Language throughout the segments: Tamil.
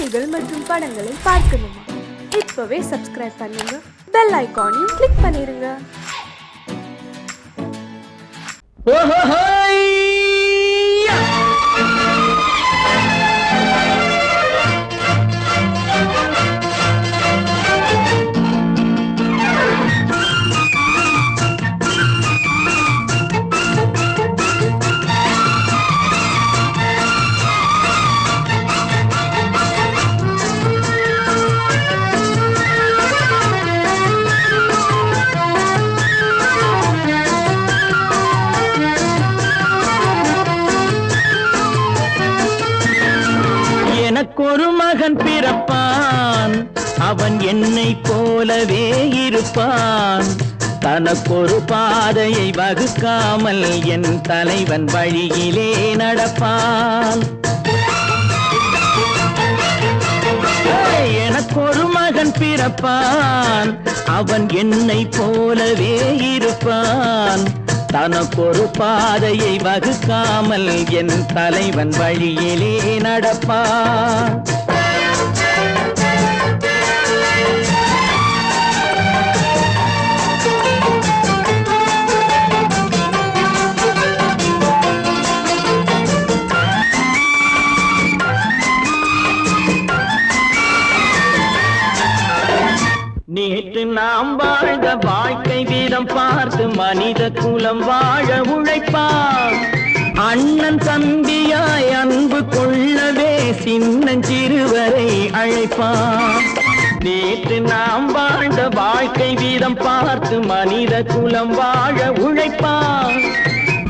செய்திகள் மற்றும் படங்களை பார்க்கணுமா? இப்பவே சப்ஸ்கிரைப் பண்ணுங்க, பெல் ஐகானையும் கிளிக் பண்ணிருங்க. எனக்கொரு மகன் பிறப்பான், அவன் என்னை போலவே இருப்பான். தனக்கொரு பாதையை வகுக்காமல் என் தலைவன் வழியிலே நடப்பான். எனக்கொரு மகன் பிறப்பான், அவன் என்னை போலவே இருப்பான். தனக்கொரு பாதையை வகுக்காமல் என் தலைவன் வழியிலே நடப்பான். நேற்று நாம் வாழ்ந்த வாழ்க்கை வீதம் பார்த்து மனித குலம் வாழ உழைப்பான். அண்ணன் தம்பியாய் அன்பு கொள்ளவே சின்னஞ்சிறுவரை அழைப்பான். நேற்று நாம் வாழ்ந்த வாழ்க்கை வீதம் பார்த்து மனித குலம் வாழ உழைப்பான்.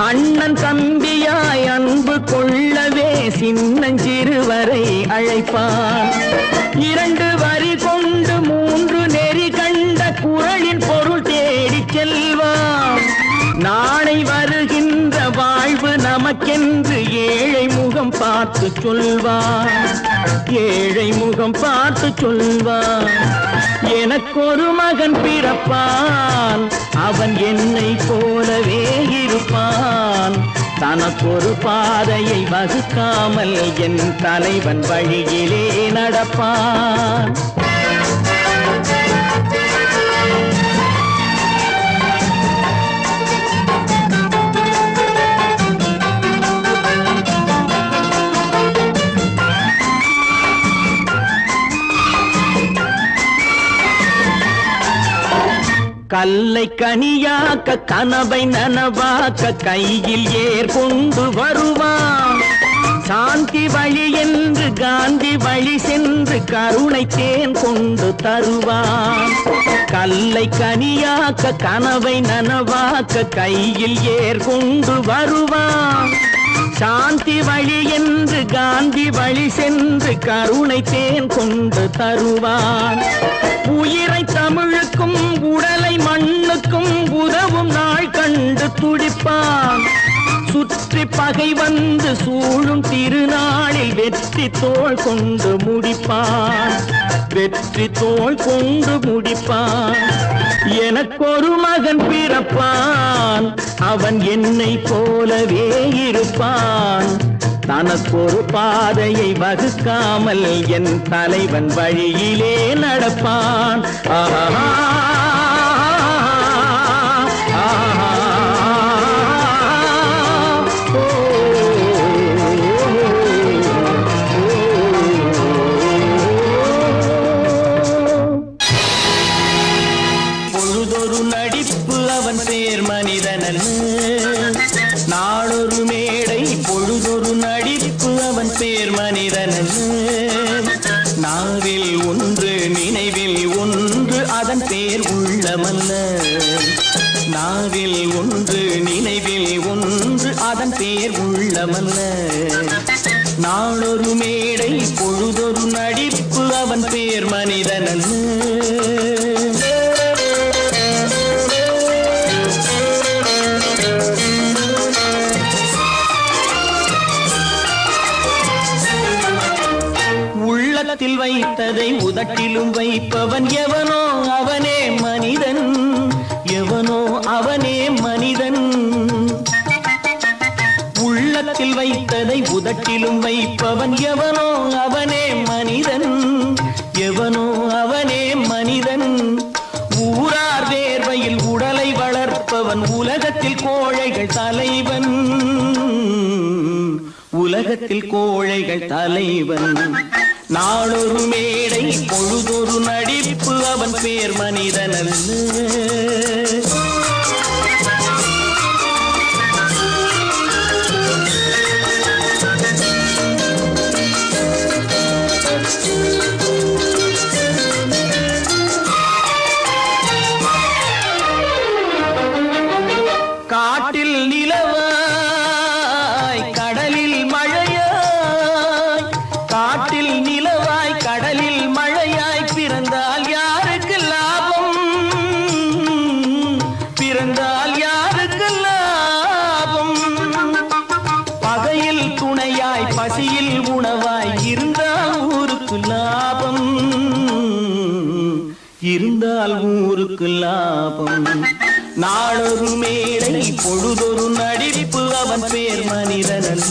அண்ணன் தம்பியாய் அன்பு கொள்ளவே சின்னஞ்சிறுவரை அழைப்பான். இரண்டு வரி கொண்டு மூன்று நெறி கண்ட குறளின் பொருள் தேடி செல்வான். நாளை வருகின்ற வாழ்வு நமக்கென்று ஏழை முகம் பார்த்து சொல்வான். ஏழை முகம் பார்த்து சொல்வான். எனக்கொரு மகன் பிறப்பான், அவன் என்னை போலவே இருப்பான். தனக்கொரு பாதையை வகுக்காமல் என் தலைவன் வழியிலே நடப்பான். கல்லை கனியாக்க கனவை நனவாக்க கையில் ஏற்கொண்டு வருவான். சாந்தி வழி என்று காந்தி வழி சென்று கருணை தேன் கொண்டு தருவான். கல்லை கனியாக்க கனவை நனவாக்க கையில் ஏற்கொண்டு வருவான். சாந்தி வழி என்று காந்தி வழி சென்று கருணை தேன் கொண்டு தருவான். உயிரை தமிழுக்கும் உடலை மண்ணுக்கும் உதவும் நாள் கண்டு துடிப்பான். சுற்றி பகை வந்து சூழும் திருநாளில் வெற்றி தோள் கொண்டு முடிப்பான். வெற்றி தோள் கொண்டு முடிப்பான். எனக்கொரு மகன் பிறப்பான், அவன் என்னை போலவே இருப்பான். தனக்கொரு பாதையை வகுக்காமல் என் தலைவன் வழியிலே நடப்பான். ஆஹா பொழுதொரு நடிப்பு அவன் பேர் மனிதனல்ல. நாளொரு மேடை பொழுதொரு நடிப்பு அவன் பேர் மனிதனல்ல. நாவில் ஒன்று நினைவில் ஒன்று அதன் பேர் உள்ளமல்ல. நாவில் ஒன்று நினைவில் ஒன்று அதன் பேர் உள்ளமல்ல. நாளொரு மேடை பொழுதொரு நடிப்பு அவன் பேர் மனிதனல்ல. உள்ளத்தில் வைத்ததை உதட்டிலும் வைப்பவன் எவனோ அவனே மனிதன். எவனோ அவனே மனிதன். உள்ளத்தில் வைத்ததை உதட்டிலும் வைப்பவன் எவனோ அவனே மனிதன். உலகத்தில் கோழைகள் தலைவன். நாளொரு மேடை பொழுதொரு நடிப்பு அவன் பேர் மனிதனல்ல. காட்டில் நிலவாய் கடலில் மழையாய், காட்டில் நிலவாய் கடலில் மழையாய் பிறந்தால் யாருக்கு லாபம், பிறந்தால் யாருக்கு லாபம். பகையில் துணையாய் பசியில் உணவாய் இருந்தால் ஊருக்கு லாபம், இருந்தால் ஊருக்கு லாபம். நாளொரு மேடை பொழுதொரு நடிப்பு அவன் பேர் மனிதனல்ல.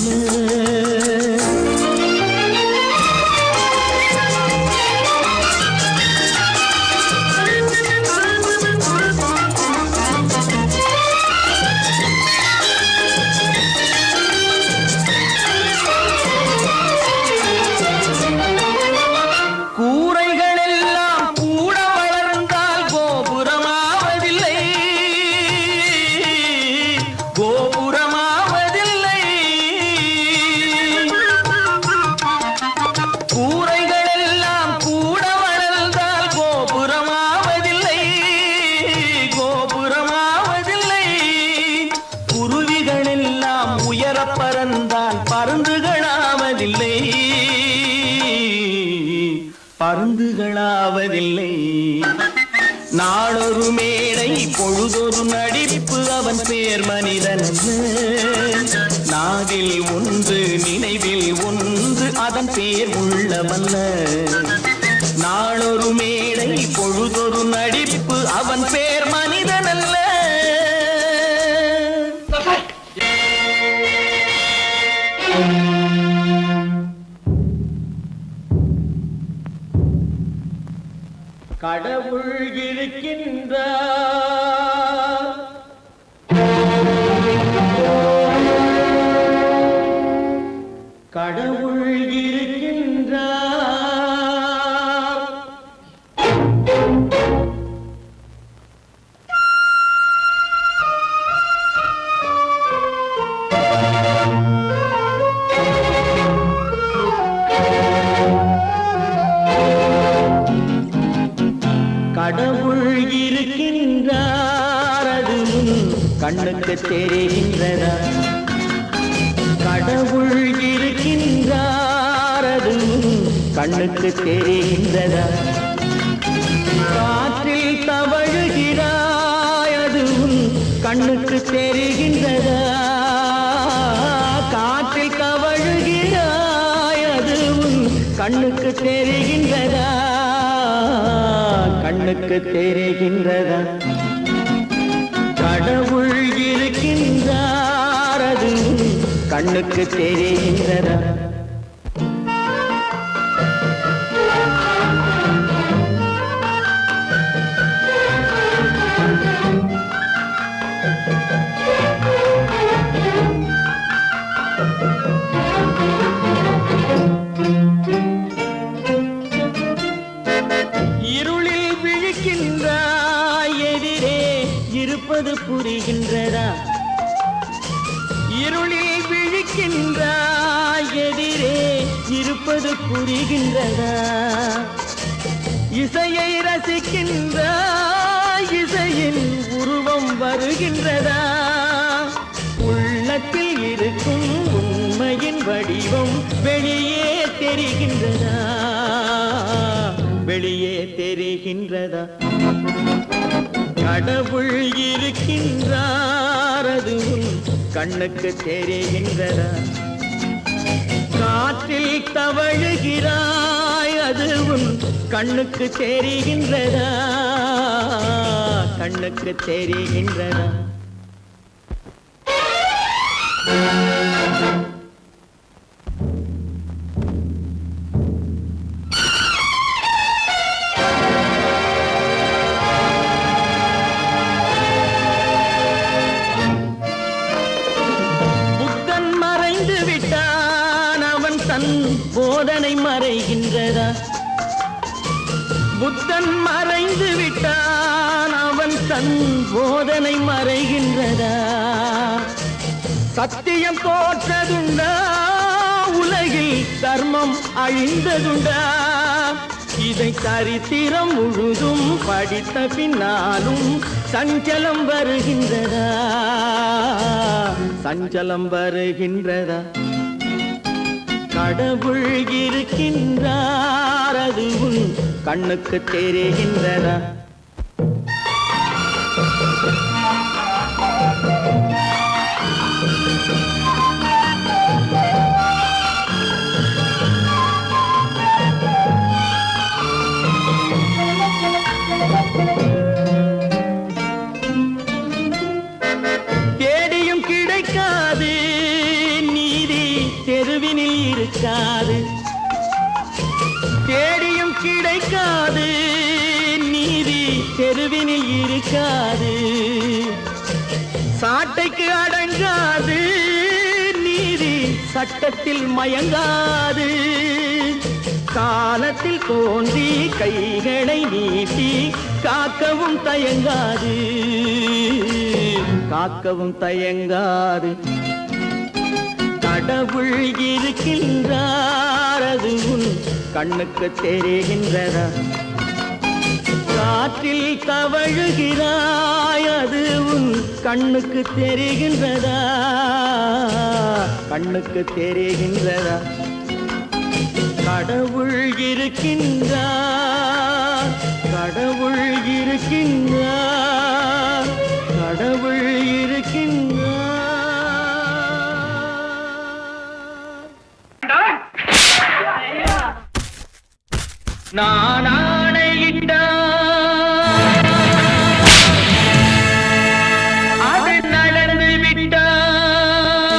பறந்தால் பருந்துகளாவதில்லை, பருந்துகளாவதில்லை. நாளொரு மேடை பொழுதொரு நடிப்பு அவன் பேர் மனிதனல்ல. நாவில் ஒன்று நினைவில் ஒன்று அதன் பேர் உள்ளவல்ல. நாளொரு மேடை பொழுதொரு நடிப்பு அவன் பேர் மனிதனல்ல. கடவுள் இருக்கின்றார், கடவுள் இருக்கின்றார். கடவுள் இருக்கின்றார், அது கண்ணுக்கு தெரிகின்றதா? கடவுள் இருக்கின்றார், அது கண்ணுக்கு தெரிகின்றதா? காற்றில் தவழுகிறாய், அது கண்ணுக்கு தெரிகின்றதா? காற்றில் தவழுகிறாய், அது கண்ணுக்கு தெரிகின்றதா? கண்ணுக்கு தெரிகின்றதா? கடவுள் இருக்கின்றார், அது கண்ணுக்கு தெரிகின்றதா? இருளில் விழிக்கின்றாய், எதிரே இருப்பது புரிகின்றதா? இருளில் விழிக்கின்றாய், எதிரே இருப்பது புரிகின்றதா? இசையை ரசிக்கின்றாய், இசையின் உருவம் வருகின்றதா? உள்ளத்தில் இருக்கும் உண்மையின் வடிவம் வெளியே தெரிகின்றதா? வெளியே தெரிகின்றதா? கடவுள் இருக்கின்றார், அது கண்ணுக்கு தெரிகின்றதா? காற்றில் தவழுகிறாய், அது கண்ணுக்கு தெரிகின்றதா? கண்ணுக்கு தெரிகின்றதா? குறைகின்றதா? புத்தன் மறைந்து விட்டான், அவன் தன் போதனை மறைகின்றதா? சத்தியம் தோற்றதுண்டா? உலகில் தர்மம் அழிந்ததுண்டா? இதை சரித்திரம் முழுதும் படித்த பின்னாலும் சஞ்சலம் வருகின்றதா? சஞ்சலம் வருகின்றதா? கடவுள் இருக்கின்றார், அது உன் கண்ணுக்கு தெரிகின்றதா? தேடியும் கிடைக்காது நீதி, தெருவினில் இருக்காது. தேடியும் கிடைக்காது நீதி, தெருவினில் இருக்காது. சாட்டைக்கு அடங்காது நீதி, சட்டத்தில் மயங்காது. காலத்தில் தோன்றி கைகளை நீட்டி காக்கவும் தயங்காது, காக்கவும் தயங்காது. கடவுள் இருக்கின்றார், அது உன் கண்ணுக்கு தெரிகின்றதா? காற்றில் தவழுகிறாய், அது உன் கண்ணுக்கு தெரிகின்றதா? கண்ணுக்கு தெரிகின்றதா? கடவுள் இருக்கின்றார், கடவுள் இருக்கின்றார், கடவுள் இருக்கின்றார். நான் ஆணையிட்டார், அது நடந்து விட்டார்.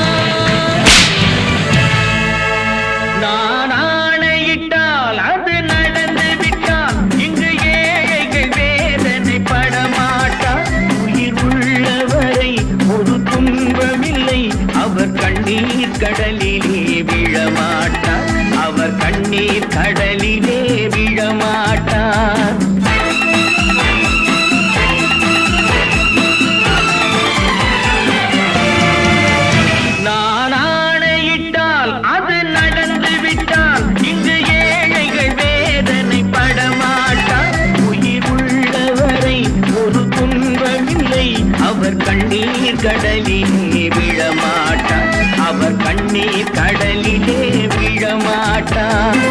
நான் ஆணையிட்டால் அது நடந்து விட்டால், இங்கு ஏழைகள் வேதனை படமாட்டார். உயிர் உள்ளவரை ஒரு துன்பமில்லை, அவர் கண்ணீர் கடலிலே விழமாட்டார். அவர் கண்ணீர் கடலிலே விழமாட்டார். நான் ஆணையிட்டால் அது நடந்து விட்டால், இங்கு ஏழைகள் வேதனை படமாட்டார். உயிர் உள்ளவரை ஒரு துன்பமில்லை, அவர் கண்ணீர் கடலிலே விழமாட்டார். அவர் கண்ணீர் கடலிலே விழமாட்டார்.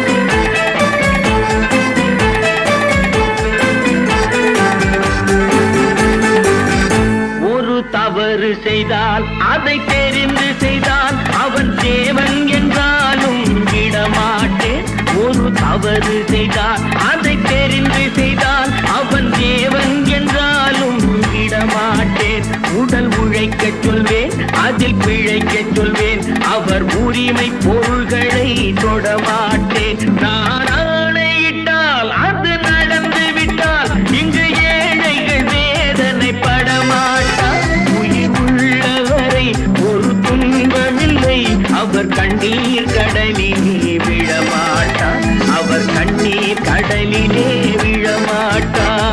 ஒரு தவறு செய்தால் அதை தெரிந்து செய்தால் அவன் தேவன் என்றாலும் விடமாட்டேன். ஒரு தவறு செய்தால் அதை தெரிந்து செய்தால் அவன் தேவன் என்றாலும் விடமாட்டேன். உடல் உழைக்கச் சொல்வேன், அதில் பிழைக்கச் சொல்வேன், அவர் உரிமை பொருள்களை தொடமாட்டேன். நான் ஆணையிட்டால் அது நடந்து விட்டால், இங்கு ஏழைகள் வேதனை படமாட்டார். உயிர் உள்ளவரை ஒரு துன்பமில்லை, அவர் கண்ணீர் கடலிலே விழமாட்டார். அவர் கண்ணீர் கடலிலே விழமாட்டார்.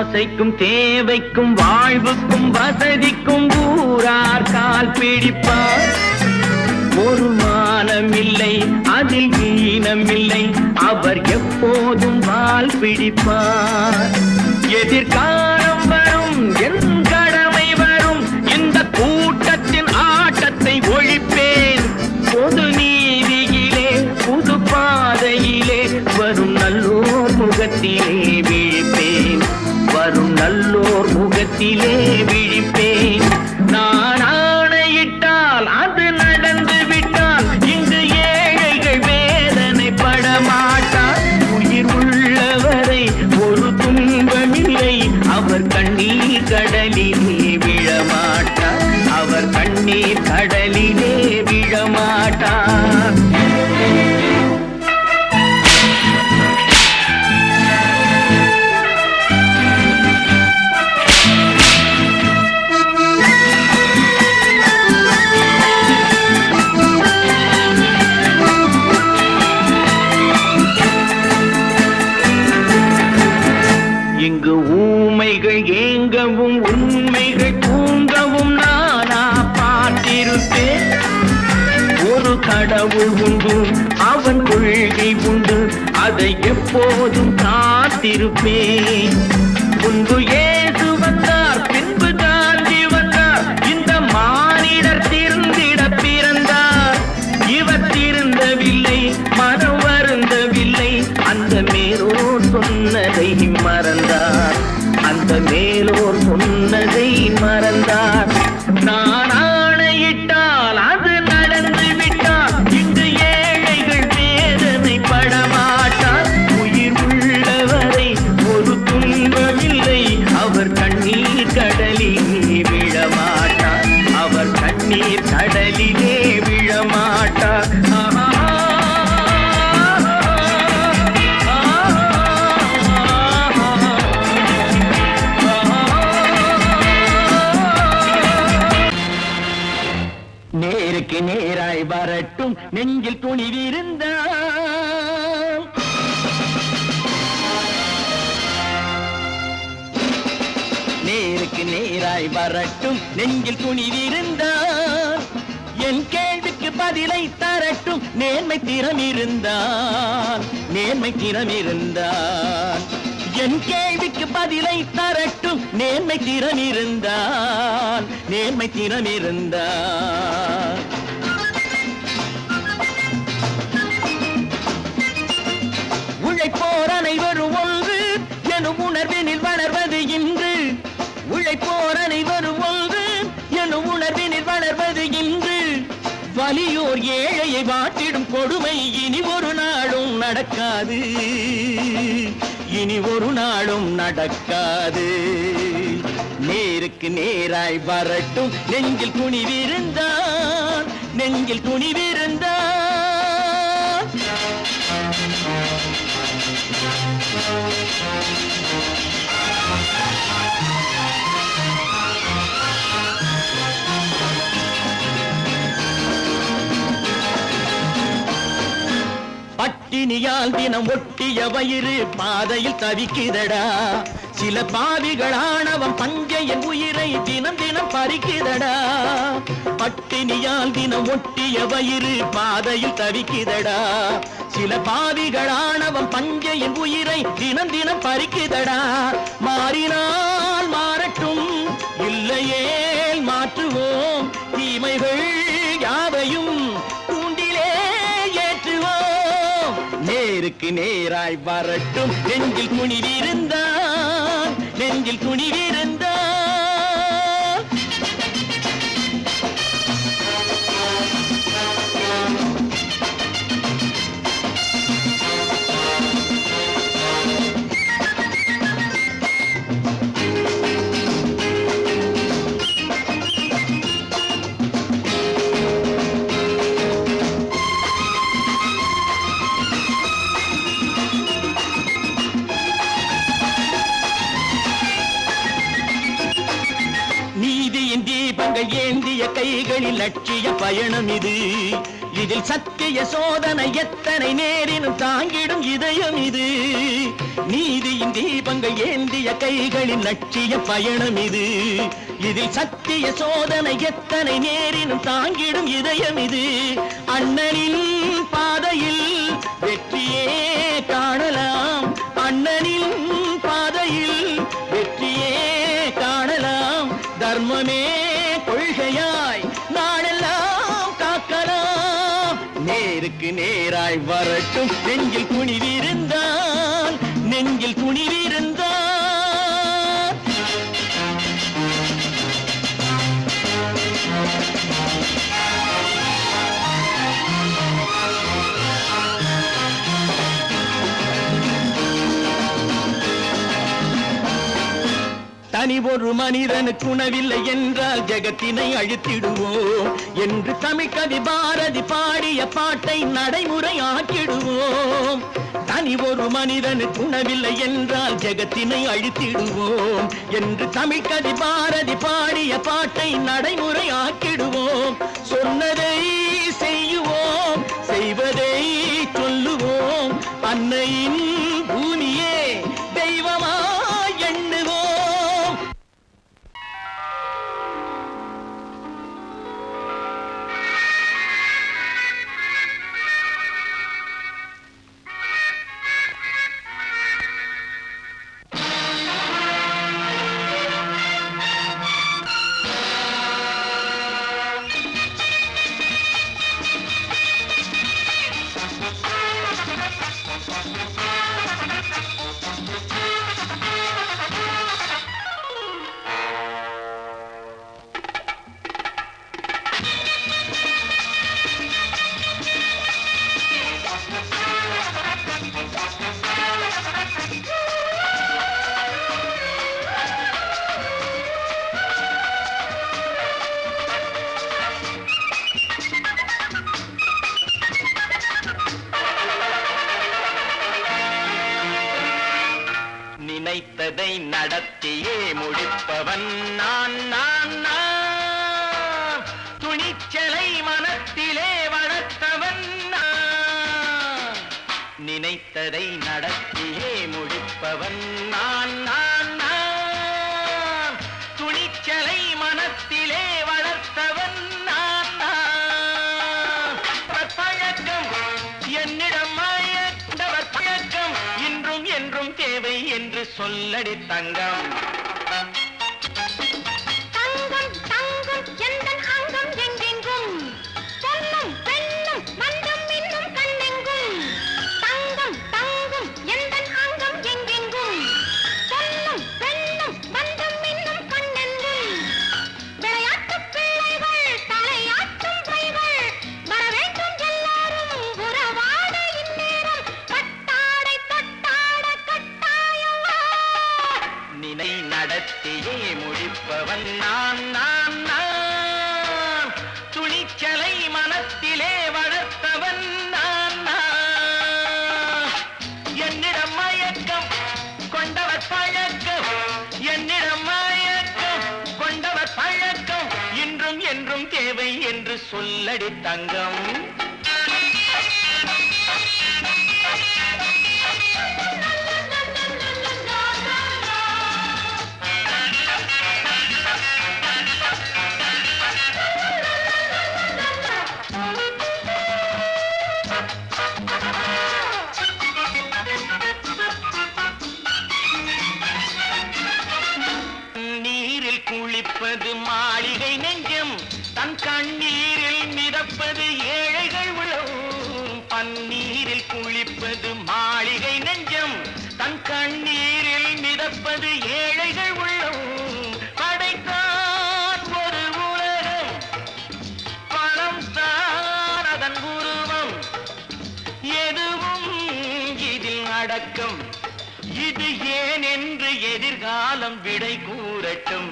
ஆசைக்கும் தேவைக்கும் வாழ்வுக்கும் வசதிக்கும் ஊரார் கால் பிடிப்பார். ஒரு மானமில்லை, அதில் ஈனமில்லை, அவர் எப்போதும் வால் பிடிப்பார். எதிர்காலம் வரும், என் கடமை வரும், இந்த கூட்டத்தின் ஆட்டத்தை ஒழிப்பேன். பொது நீதியிலே புது பாதையிலே வரும் நல்லோர் முகத்திலே விழிப்பேன். வரும் நல்லோர் முகத்திலே விழிப்பேன். நான் ஆணையிட்டால் அது நடந்து விட்டால், இங்கு ஏழைகள் வேதனை உறங்கவும் உண்மைகள் தூங்கவும் நானா பார்த்திருப்பேன். ஒரு கடவுள் உண்டு, அவன் கொள்கை உண்டு, அதை எப்போதும் காத்திருப்பேன். முன்பு இயேசு வந்தார், பின்பு காந்தி வந்தார், இந்த மானிடர் திருந்திட பிறந்தார். இவர் திருந்தவில்லை, மனம் வருந்தவில்லை, அந்த மேலோர் சொன்னதை மறந்தார், அந்த மேலோர் சொன்னதை மறந்தார். நான் ஆணையிட்டால் அது நடந்து விட்டால், இங்கு ஏழைகள் வேதனை படமாட்டார். உயிர் உள்ளவரை ஒரு துன்பமில்லை, அவர் கண்ணீர் கடலிலே விழமாட்டார், அவர் கண்ணீர் கடலிலே விழமாட்டார். நேருக்கு நேராய் வரட்டும், நெஞ்சில் துணிவிருந்தால். நேருக்கு நேராய் வரட்டும், நெஞ்சில் துணிவிருந்தால். என் கேள்விக்கு பதிலை தரட்டும், நேர்மை திறம் இருந்தால், நேர்மை திறம் இருந்தால். என் கேள்விக்கு பதிலை தரட்டும், நேர்மை திறம் இருந்தால், நேர்மை திறம் இருந்தால். உழைப்போர் அனைவரும் ஒன்று எனும் உணர்வினில் வளர்வது இன்று. உழைப்போர் அனைவரும் ஒன்று எனும் உணர்வினில் வளர்வது இன்று. வலியோர் ஏழையை வாட்டிடும் கொடுமை இனி ஒரு நாளும் நடக்காது, இனி ஒரு நாளும் நடக்காது. நேருக்கு நேராய் வரட்டும், நெஞ்சில் துணிவிருந்தால், நெஞ்சில் துணிவிருந்தால். பட்டினியால் தினம் ஒட்டிய வயிறு பாதையில் தவிக்குதடா. சில பாவிகளானவன் பஞ்சையின் உயிரை தினம் தினம் பறிக்குதடா. பட்டினியால் தினம் ஒட்டிய வயிறு பாதையில் தவிக்குதடா. சில பாவிகளானவன் பஞ்சையின் உயிரை தினம் தினம் பறிக்குதடா. மாறினால் மாறட்டும், இல்லையே மாற்றுவோம், தீமைகள் யாவையும் தூண்டிலே ஏற்றுவோம். நேருக்கு நேராய் வரட்டும், நெஞ்சில் துணிவிருந்தால், நெஞ்சில் துணிவிருந்தால். நீதியின் தீபங்கள் ஏந்திய கைகளில் லட்சிய பயணம் இது. இதில் சத்திய சோதனை எத்தனை நேரினும் தாங்கிடும் இதயம் இது. நீதியின் தீபங்கள் ஏந்திய கைகளில் லட்சிய பயணம் இது. இதில் சத்திய சோதனை எத்தனை நேரினும் தாங்கிடும் இதயம் இது. அண்ணனின் பாதையில் வெற்றியே காணலாம், அண்ணனின் பாதையில் வெற்றியே காணலாம். தர்மமே கொள்கையாய் நாடெல்லாம் காக்கலாம். நேருக்கு நேராய் வரட்டும், நெஞ்சில் துணிவிருந்தால், நெஞ்சில் துணிவிருந்தால். தனி ஒரு மனிதனுக்கு உணவில்லை என்றால் ஜெகத்தினை அழித்திடுவோம் என்று தமிழ் கவி பாரதி பாடிய பாட்டை நடைமுறையாக்கிடுவோம். தனி ஒரு மனிதனுக்கு உணவில்லை என்றால் ஜெகத்தினை அழித்திடுவோம் என்று தமிழ் கவி பாரதி பாடிய பாட்டை நடைமுறையாக்கிடுவோம். சொன்னதை செய்யுவோம், செய்வதை சொல்லுவோம், அன்னையின் பூமியே தெய்வமா எண்ணுவோம். நினைத்ததை நடத்தியே முடிப்பவன் நான் நான் நான். துணிச்சலை மனத்திலே வளர்த்தவன் நான். நினைத்ததை நடத்தியே முடிப்பவன் நான் நான் நான். துணிச்சலை மனத்திலே வளர்த்தவன் நான் நான். பழக்கம் என்னிடம் மாயவர் பழக்கம் இன்றும் என்றும் தேவை என்று சொல்லடி தங்கம். தங்கம் தங்கம் எந்தன் அங்கம் எங்கெங்கும் பொன்னும் பெண்ணும் மந்தம் இன்னும் கண்ணெங்கும். தங்கம் தங்கம் எந்தன் அங்கம் எங்கெங்கும் பொன்னும் பெண்ணும் மந்தம் இன்னும் கண்ணெங்கும். விளையாட்டு பிள்ளைகள் தலையாட்டும் பைகள் வர வேண்டும் எல்லாரும் உறவாட இந்நேரம் பட்டாடை தொட்டாட கட்டாயவா. நினை நடத்தியே முடிப்பவன் நான் நான் நான். துணிச்சலை மனத்திலே வளர்த்தவன் நான் நான். என்னிடம் மயக்கம் கொண்டவர் பழக்கம். என்னிடம் மயக்கம் கொண்டவர் பழக்கம் இன்றும் என்றும் தேவை என்று சொல்லடி தங்கம். நீரில் குளிப்பது மாளிகை நெஞ்சம். தன் கண்ணீரில் மிதப்பது ஏழைகள் உளம். பன்னீரில் குளிப்பது மாளிகை நெஞ்சம். தன் கண்ணீரில் மிதப்பது ஏழைகள் உள்ளம். படைத்தான் ஒரு உலகம் பணம் தான் அதன் உருவம். எதுவும் இதில் அடக்கம். இது ஏன் என்று எதிர்காலம் விடை கூறட்டும்.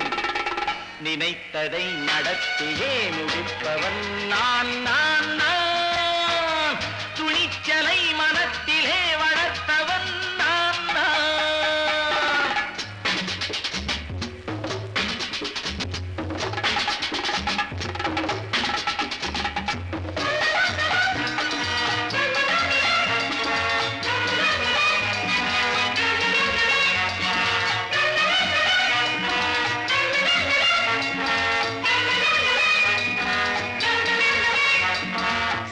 நினைத்ததை நடத்தியே முடிப்பவன் நான் நான் நான். துணிச்சலை மனத்திலே வளர்த்தவன் நான் நான்.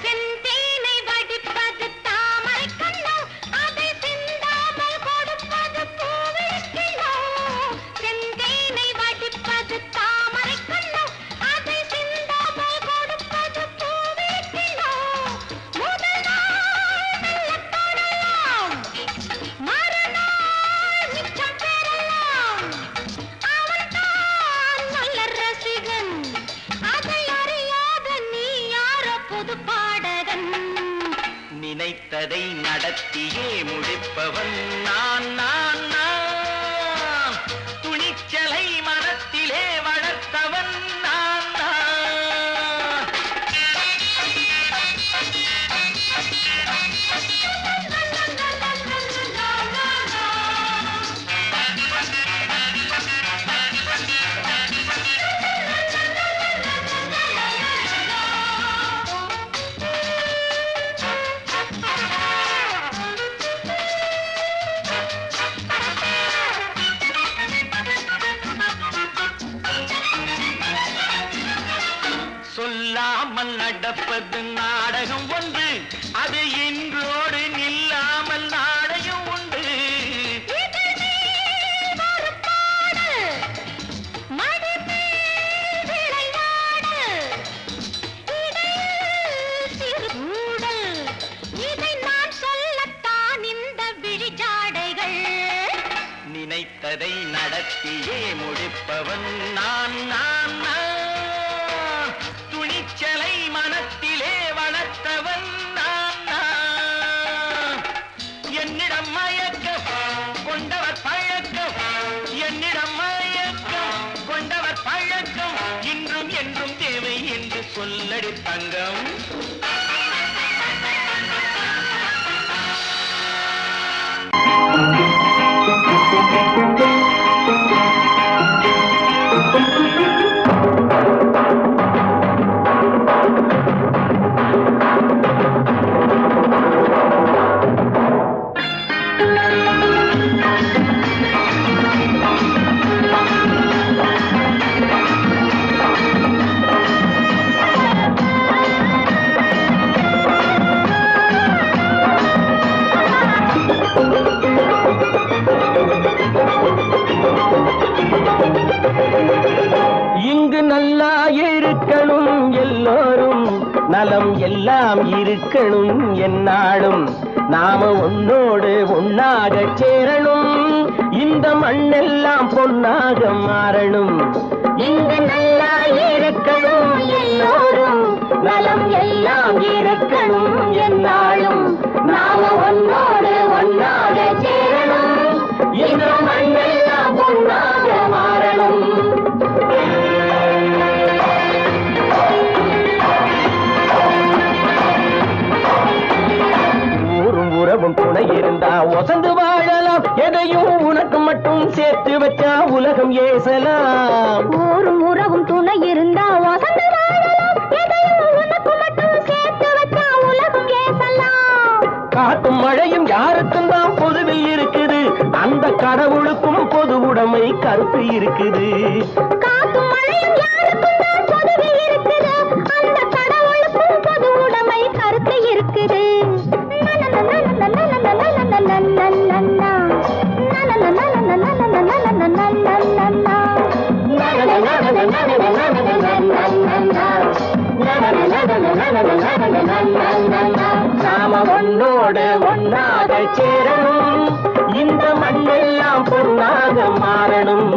செந்தேனை வடிப்பது தாமரை கண்ணோ அதை சிந்தாமல் கொடுப்பது பூவிழிக்கிண்ணோ. செந்தேனை வடிப்பது தாமரை கண்ணோ அதை சிந்தாமல் கொடுப்பது பூவிழிக்கிண்ணோ. முதல் நாள் மெல்ல தொடலாம் மறுநாள் மிச்சம் பெறலாம். அவன்தான் நல்ல ரசிகன் அதை அறியாத நீ யாரோ புது பாடகன். நினைத்ததை நடத்தியே முடிப்பவன் நான் நான் நான். துணிச்சலை மனத்திலே வளர்த்தவன் நான் நான். சொல்லாமல் நடப்பது நாடகம் ஒன்று. அது இன்றோடு நில்லாமல் நாடகம் உண்டு. இதழ் மேல் ஒரு பாடு, மடி மேல் விளையாடு, இடையில் சிறு ஊடல். இதை நான் சொல்லத்தான் இந்த விழிஜாடைகள். நினைத்ததை நடத்தியே முடிப்பவன் நான் நான் நான். துணிச்சலை மனத்திலே வளர்த்தவன் நான் நான். என்னிடம் மயக்கம் கொண்டவர் பழக்கம். என்னிடம் மயக்கம் கொண்டவர் பழக்கம் இன்றும் என்றும் தேவை என்று சொல்லடி தங்கம். நலம் எல்லாம் இருக்கணும் என்னாலும் நாம ஒன்னோடு ஒன்னாக சேரணும் இந்த மண்ணெல்லாம் பொன்னாக மாறணும் இங்கு நல்லா இருக்கணும் எல்லோரும் நலம் எல்லாம் இருக்கணும் என்னாலும் நாம ஒன்னோடு ஒன்னாக சேரணும் இந்த மண்ணெல்லாம் பொன்னாக மாறணும் துணை இருந்தா வசந்து வாழலாம் எதையும் உனக்கு மட்டும் சேர்த்து வச்சா உலகம் ஏசலாம் ஊரும் உறவும் துணை இருந்தா வசந்து வாழலாம் எதையும் உனக்கு மட்டும் சேர்த்து வச்சா உலகம் ஏசலாம் காத்தும் மழையும் யாருக்கும் தான் பொதுவில் இருக்குது அந்த கடவுளுக்கும் பொது உடைமை கருத்து இருக்குது காத்தும் மழையும் யாருக்கும் தான் பொதுவில் இருக்குது அந்த கடவுளுக்கும் பொது உடைமை கருத்து இருக்குது நாம ஒன்னோடு ஒன்னாக சேரணும் இந்த மண்ணெல்லாம் பொன்னாக மாறணும்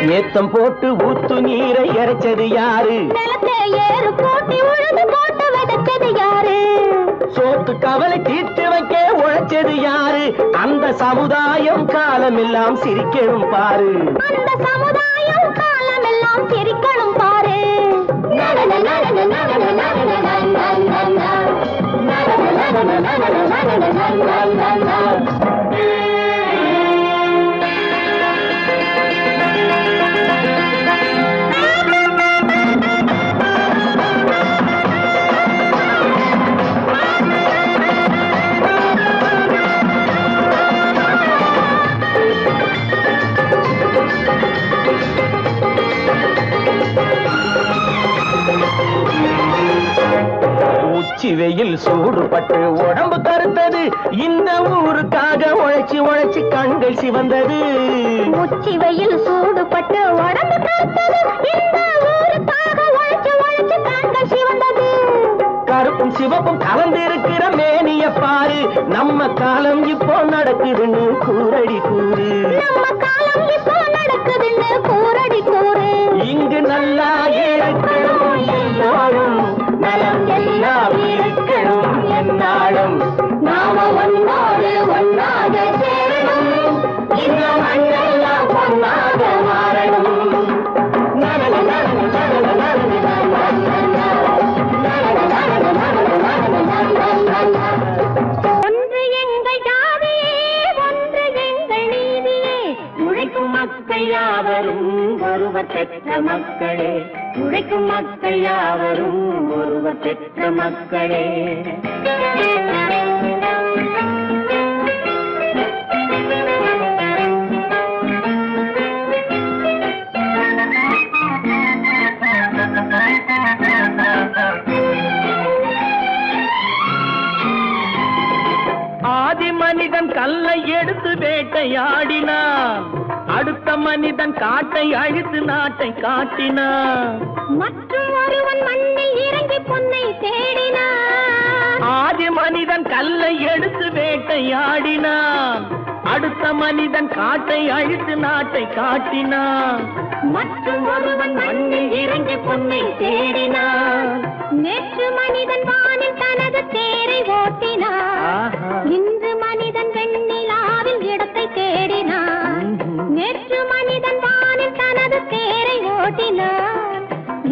ஏத்தம் போட்டு ஊத்து நீரை இறைச்சது யாரு ஏறு போட்டி உழுது போட்டு விதைச்சது யாரு சோத்து கவலை தீர்த்து வைக்க உழைச்சது யாரு அந்த சமுதாயம் காலமெல்லாம் சிரிக்கணும் பாரு அந்த சமுதாயம் காலமெல்லாம் சிரிக்கணும் பாரு உச்சி வெயில் சூடுபட்டு உடம்பு கருத்தது இந்த ஊருக்காக உழைச்சி உழைச்சி கண்கள் சிவந்தது உச்சி வெயில் சூடுபட்டு உடம்பு கருத்தது இந்த ஊருக்காக உழைச்சி உழைச்சி கண்கள் சிவந்தது கருப்பும் சிவப்பும் கலந்திருக்கிற மேனிய பாரு நம்ம காலம் இப்போ நடக்குதுன்னு கூரடி கூறு நம்ம காலம் இப்போ நடக்குதுன்னு கூரடி கூறு இங்கு நல்லா இருக்கணும் எல்லாரும் நலம் எல்லாம் இருக்கணும் என்னாலும் நாம ஒன்னோடு ஒன்னாக சேரணும் இந்த மண்ணெல்லாம் பொன்னாக மாறணும் ஒன்று எங்கள் ஜாதியே ஒன்று எங்கள் நீதியே உழைக்கும் மக்கள் யாவரும் ஒருவர் பெற்ற மக்களே உழைக்கும் மக்கள் யாவரும் ஒருவர் பெற்ற மக்களே ஆதி மனிதன் கல்லை எடுத்து வேட்டையாடினான் அடுத்த மனிதன் காட்டை அழித்து நாட்டை காட்டினான் மற்றும் ஒருவன் மண்ணில் இறங்கி பொன்னை தேடினான் ஆதி மனிதன் கல்லை எடுத்து வேட்டையாடினான் அடுத்த மனிதன் காட்டை அழித்து நாட்டை காட்டினான் மற்றும் ஒருவன் மண்ணில் இறங்கி பொன்னை தேடினான் நேற்று மனிதன் வானில் தனது தேரை ஓட்டினான் இன்று மனிதன் வெண்ணிலாவில் இடத்தை தேடினான் நேற்று மனிதன் வானில் தனது தேரை ஓட்டினான்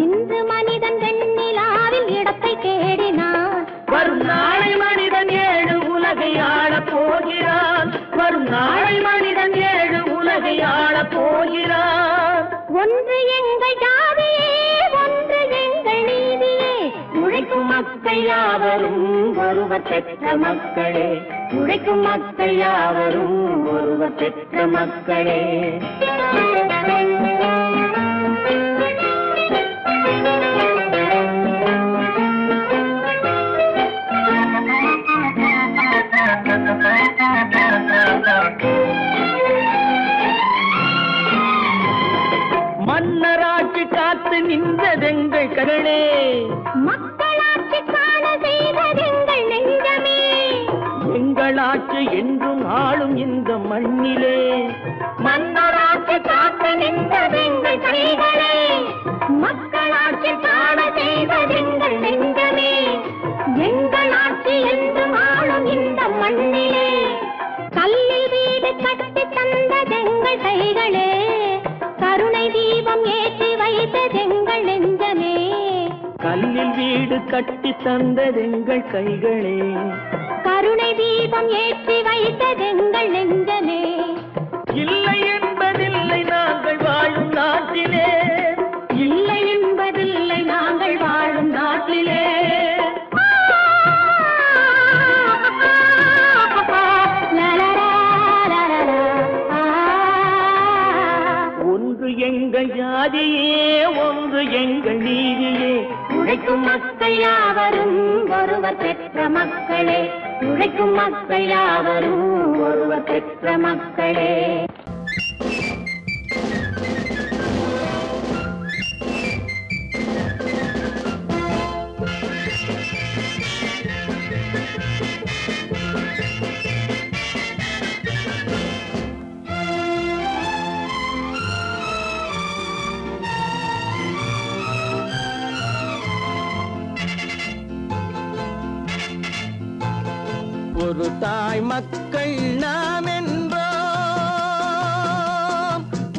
இன்று மனிதன் வெண்ணிலாவில் இடத்தை தேடினான் வரும் நாளை மனிதன் ஏழு உலகை ஆளப் போகிறான் வரும் நாளை மனிதன் ஏழு உலகை ஆளப் போகிறான் ஒன்று எங்கள் ஜாதியே ஒன்று எங்கள் நீதியே உழைக்கும் மக்கள் யாவரும் ஒருவர் பெற்ற மக்களே உழைக்கும் மக்கள் யாவரும் ஒருவர் பெற்ற மக்களே மண்ணிலே மன்னராட்சி காக்க நின்றதெங்கள் கைகளே, மக்களாட்சி காண செய்வதெங்கள் நெஞ்சமே, எங்கள் ஆட்சி என்று ஆளும் இந்த மண்ணிலே, கல்லில் வீடு கட்டி தந்ததெங்கள் கைகளே, கருணை தீபம் ஏற்றி வைத்ததெங்கள் நெஞ்சமே, கல்லில் வீடு கட்டி தந்ததெங்கள் கைகளே, கருணை தீபம் ஏற்றி வைத்ததெங்கள் நெஞ்சமே, இல்லை என்பதில்லை நாங்கள் வாழும் நாட்டிலே, இல்லை என்பதில்லை நாங்கள் வாழும் நாட்டிலே. ஒன்று எங்கள் ஜாதியே, ஒன்று எங்கள் நீதியே, உழைக்கும் மக்கள் யாவரும் ஒருவர் பெற்ற மக்களே, உழைக்கும் மக்கள் யாவரும் ஒருவர் பெற்ற மக்களே. ஒரு தாய் மக்கள் நாம் என்போம்,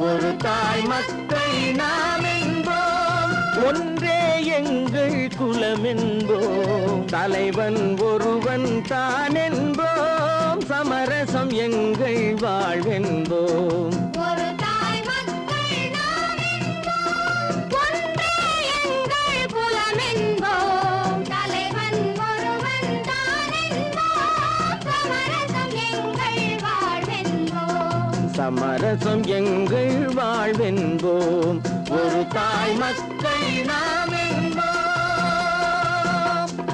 ஒரு தாய் மக்கள் நாம் என்போம், ஒன்றே எங்கள் குலம் என்போம், தலைவன் ஒருவன் தான் என்போம், சமரசம் எங்கள் வாழ்வென்போம். ஒரு தாய் மக்கள் நாம் என்போம், ஒன்றே எங்கள் குலம் என்போம், தலைவன் ஒருவன் தான் என்போம், சமரசம் எங்கள் வாழ்வென்போம், சமரசம் எங்கள் வாழ்வென்போம். ஒரு தாய் மக்கள் நாம் என்போம்.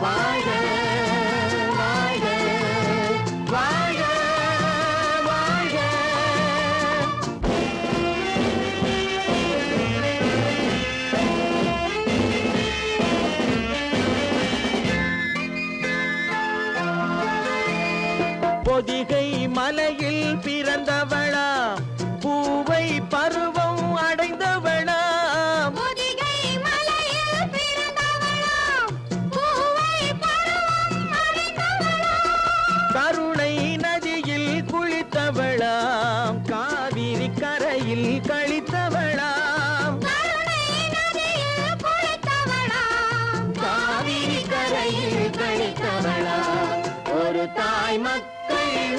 வாழ்க வாழ்க வாழ்க வாழ்க. பொதிகை மலையில் பிறந்தவளா, பூவை பருவம் அடைந்தவளா, பொதிகை மலையில் பிறந்தவளாம், பூவை பருவம் அடைந்தவளாம், கருணை நதியில் குளித்தவளாம், காவிரி கரையில் கழித்தவளாம், கருணை நதியில் குளித்தவளாம், காவிரி கரையில் கழித்தவளாம். ஒரு தாய் மக்கள்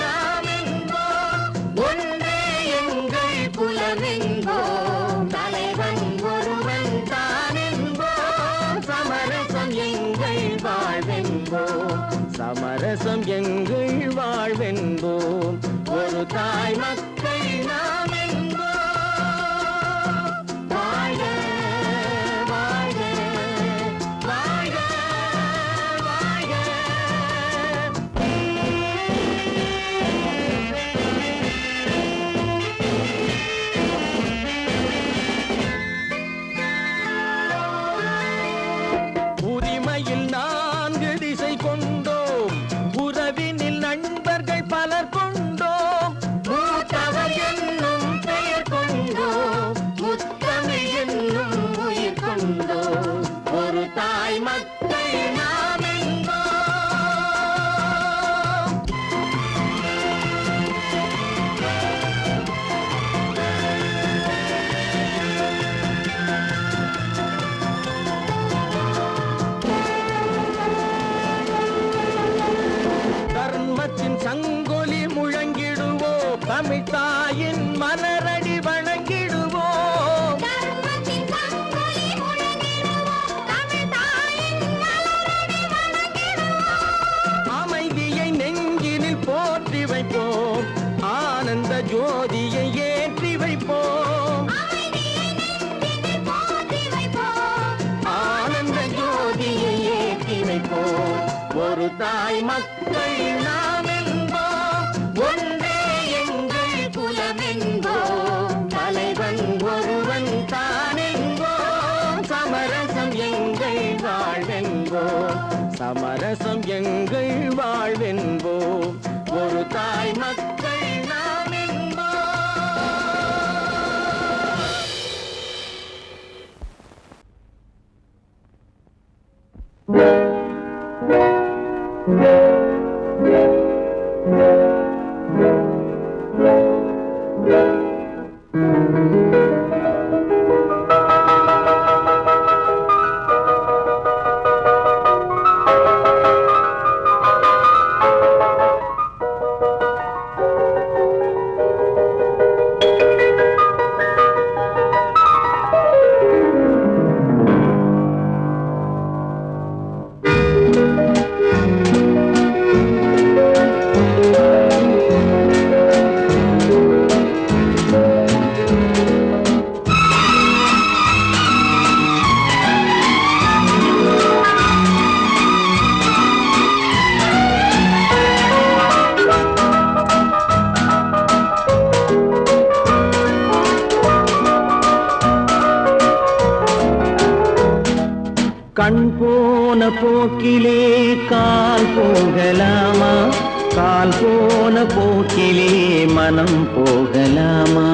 நாம் என்போம், ஒன்றே எங்கள் குலம் என்போம், தலைவன் ஒருவன் தான் என்போம், சமரசம் எங்கள் வாழ்வென்போம், சமரசம் எங்கள் வாழ்வென்போம். ஒரு தாய் மக்கள் நாம் என்போம். வாழ்க வாழ்க வாழ்க வாழ்க. உரிமையில் 4 திசை கொண்டோம், உறவினில் நண்பர்கள் பலர் கொண்டோம், மூத்தவர் என்னும் பெயர் கொண்டோம், முத்தமிழ் என்னும் உயிர் கொண்டோம். ஒரு தாய் மக்கள் நாம் என்போம். தர்மத்தின் சங்கொலி முழங்கிடுவோம், தமிழ் தாயின் மலரடி வணங்கிடுவோம், தர்மத்தின் சங்கொலி முழங்கிடுவோம், தமிழ் தாயின் மலரடி வணங்கிடுவோம், அமைதியை நெஞ்சினில் போற்றி வைப்போம், ஆனந்த ஜோதியை ஏற்றி வைப்போம், அமைதியை நெஞ்சினில் போற்றி வைப்போம், ஆனந்த ஜோதியை ஏற்றி வைப்போம். ஒரு தாய் மக்கள் நாம் என்போம், ஒன்றே எங்கள் குலம் என்போம், தலைவன் ஒருவன் தான் என்போம், சமரசம் எங்கள் வாழ்வென்போம், சமரசம் எங்கள் வாழ்வென்போம். ஒரு தாய் மக்கள் நாம் கண் போன போக்கிலே கால் போகலாமா, கால் போன போக்கிலே மனம் போகலாமா?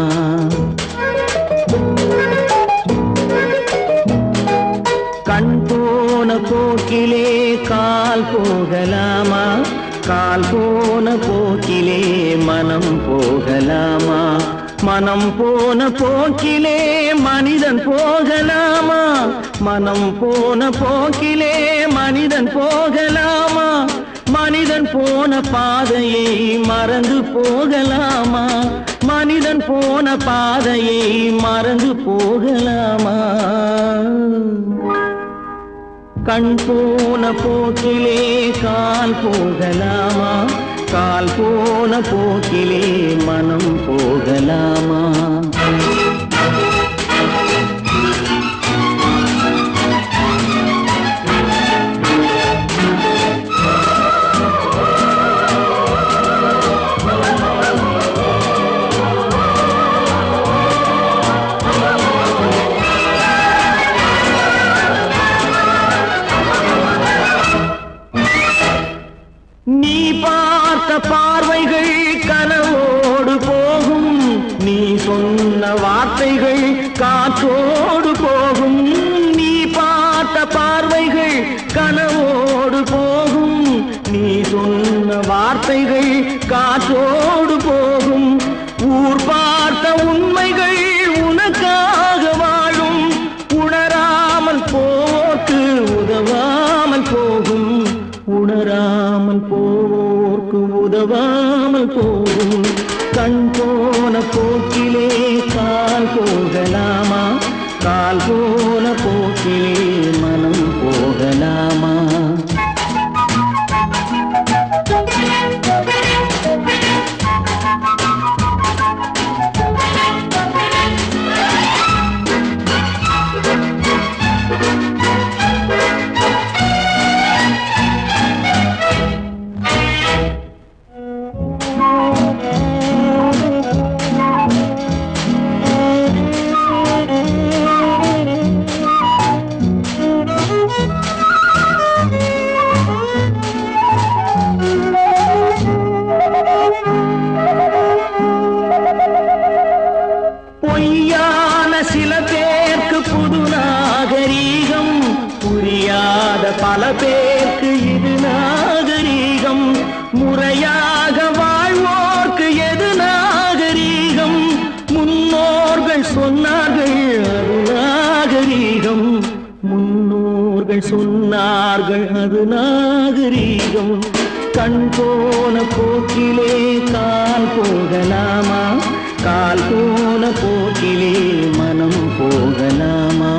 கண் போன போக்கிலே கால் போகலாமா, கால் போன போக்கிலே மனம் போகலாமா? மனம் போன போக்கிலே மனிதன் போகலாமா, மனம் போன போக்கிலே மனிதன் போகலாமா? மனிதன் போன பாதையை மறந்து போகலாமா, மனிதன் போன பாதையை மறந்து போகலாமா? கண் போன போக்கிலே கால் போகலாமா, கால் போன போக்கிலே மனம் போகலாமா? நீ பார்த்த பார்வைகள் கனவோடு போகும், நீ சொன்ன வார்த்தைகள் காற்றோடு போகும். நீ பார்த்த பார்வைகள் கனவோடு போகும், நீ சொன்ன வார்த்தைகள் காற்றோடு போகும். ஊர் பார்த்த உண்மைகள் உனக்காக வாழும், உணராமல் போக்கு உதவாமல் போகும், உணராமல் போக்கு உதவாமல் போகும். கண் போன போக்கிலே கால் போகலாமா, கால் போன போக்கிலே மனம் போகலாமா? பொய்யான சில பேருக்கு புது நாகரீகம், புரியாத பல பேருக்கு இது நாகரீகம். முறையாக வாழ்வோர்க்கு எது நாகரீகம்? முன்னோர்கள் சொன்னார்கள் அது நாகரீகம், முன்னோர்கள் சொன்னார்கள் அது நாகரீகம். கண் போன போக்கிலே கால் போகலாமா, கால் போன போக்கிலே மனம் போகலாமா?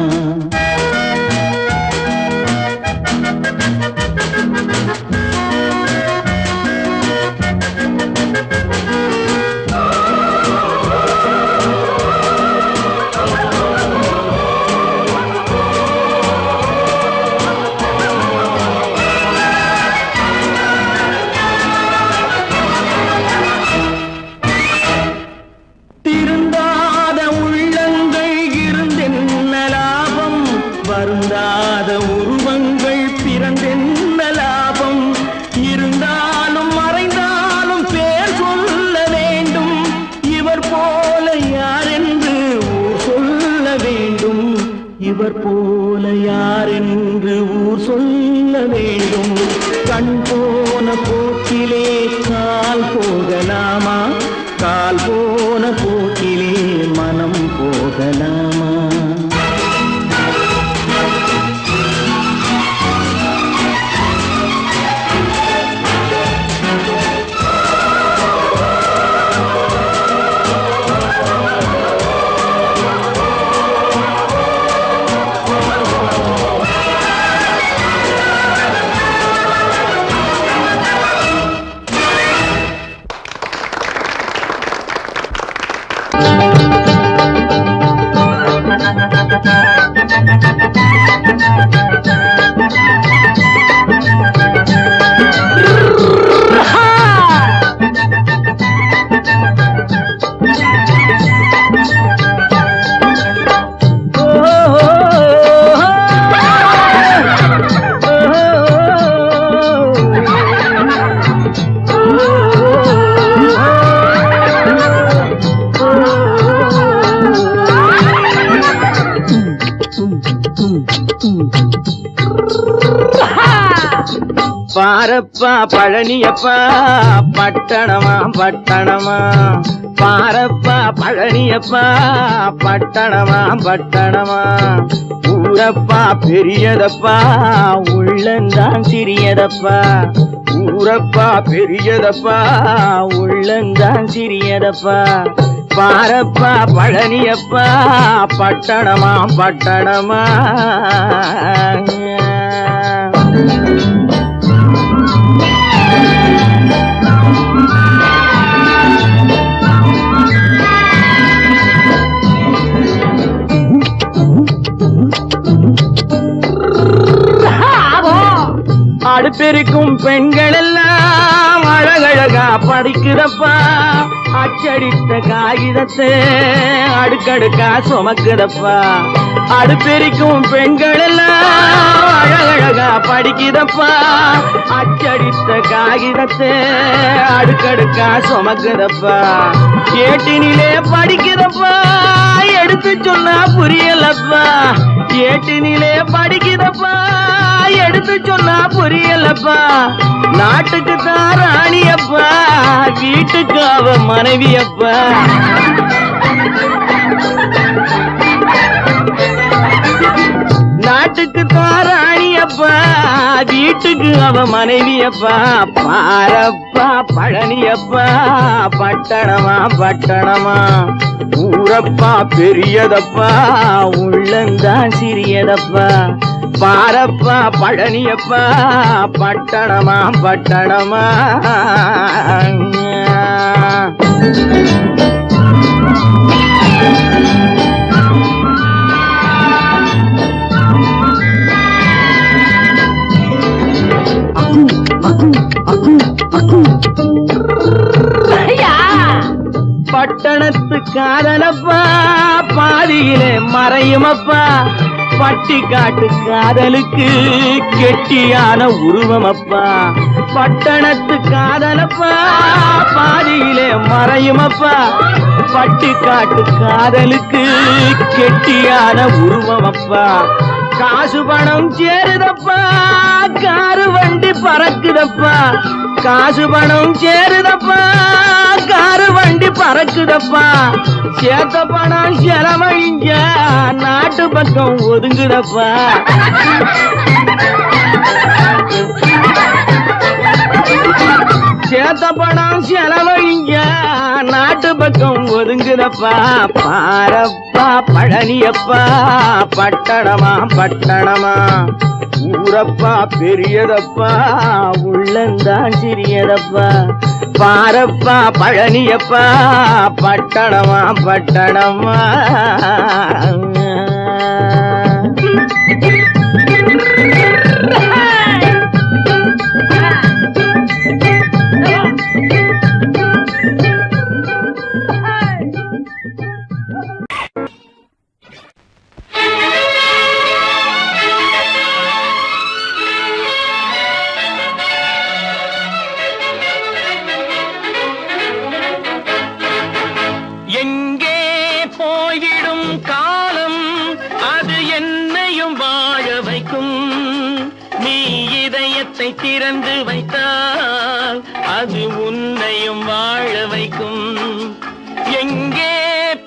திருந்தாத உள்ளங்கள் இருந்தென்ன லாபம், வருந்தாத உருவங்கள் பிறந்தென்ன லாபம்? இருந்தாலும் மறைந்தாலும் பேர் சொல்ல வேண்டும், இவர் போல யாரென்று ஊர் சொல்ல வேண்டும், இவர் போல யாரென்று ஊர் சொல்ல சொல்ல வேண்டும். கண் போன போக்கிலே கால் போகலாமா, கால் போன போக்கிலே மனம் போகலாமா? பாரப்பா பழனியப்பா பட்டணமா பட்டணமா, பாரப்பா பழனியப்பா பட்டணமா பட்டணமா. ஊரப்பா பெரியதப்பா உள்ளந்தான் சிறியதப்பா, ஊரப்பா பெரியதப்பா உள்ளந்தான் சிறியதப்பா. பாரப்பா பழனியப்பா பட்டணமா பட்டணமா. அடுப்பெருக்கும் பெண்கள் எல்லாம் அழகழகா படிக்குதப்பா, அச்சடித்த காகிதத்தை அடுக்கடுக்கா சுமக்குதப்பா. அடுப்பெருக்கும் பெண்கள் எல்லாம் அழகழகா படிக்குதப்பா, அச்சடித்த காகிதத்தை அடுக்கடுக்கா சுமக்குதப்பா. ஏட்டினிலே படிக்குதப்பா, எடுத்து சொன்னா புரியலப்பா. ஏட்டினிலே படிக்குதப்பா, எடுத்து சொன்னா புரியலப்பா. நாட்டுக்கு தான் ராணியப்பா, வீட்டுக்கு அவ மனைவியப்பா. நாட்டுக்கு தான் ராணியப்பா, வீட்டுக்கு அவ மனைவியப்பா. பாரப்பா பழனியப்பா பட்டணமா பட்டணமா. ஊரப்பா பெரியதப்பா உள்ளந்தான் சிறியதப்பா. பாரப்பா பழனியப்பா பட்டணமா பட்டணமா. பட்டணத்து காதலப்பா பாதியிலே மறையுமப்பா. பட்டி காட்டு காதலுக்கு கெட்டியான உருவமப்பா. பட்டணத்து காதலப்பா பாதியிலே மறையுமப்பா. பட்டி காட்டு காதலுக்கு கெட்டியான உருவமப்பா. காசு பணம் சேருதப்பா, காரு வண்டி பறக்குதப்பா. காசு பணம் சேருதப்பா, காரு வண்டி பறக்குதப்பா. சேர்த்த பணம் செலவழிஞ்ச நாட்டு பக்கம் ஒதுங்குதப்பா. சேர்த்த பணம் செலவழிஞ்ச நாட்டு பக்கம் ஒதுங்குதப்பா. பாரப்பா பழனியப்பா பட்டணமா பட்டணமா. ஊரப்பா பெரியதப்பா உள்ளந்தான் சிறியதப்பா. பாரப்பா பழனியப்பா பட்டணமா பட்டணமா. எங்கே போயிடும் காலம் இதயத்தை திறந்து வைத்தால் அது உன்னையும் வாழ வைக்கும். எங்கே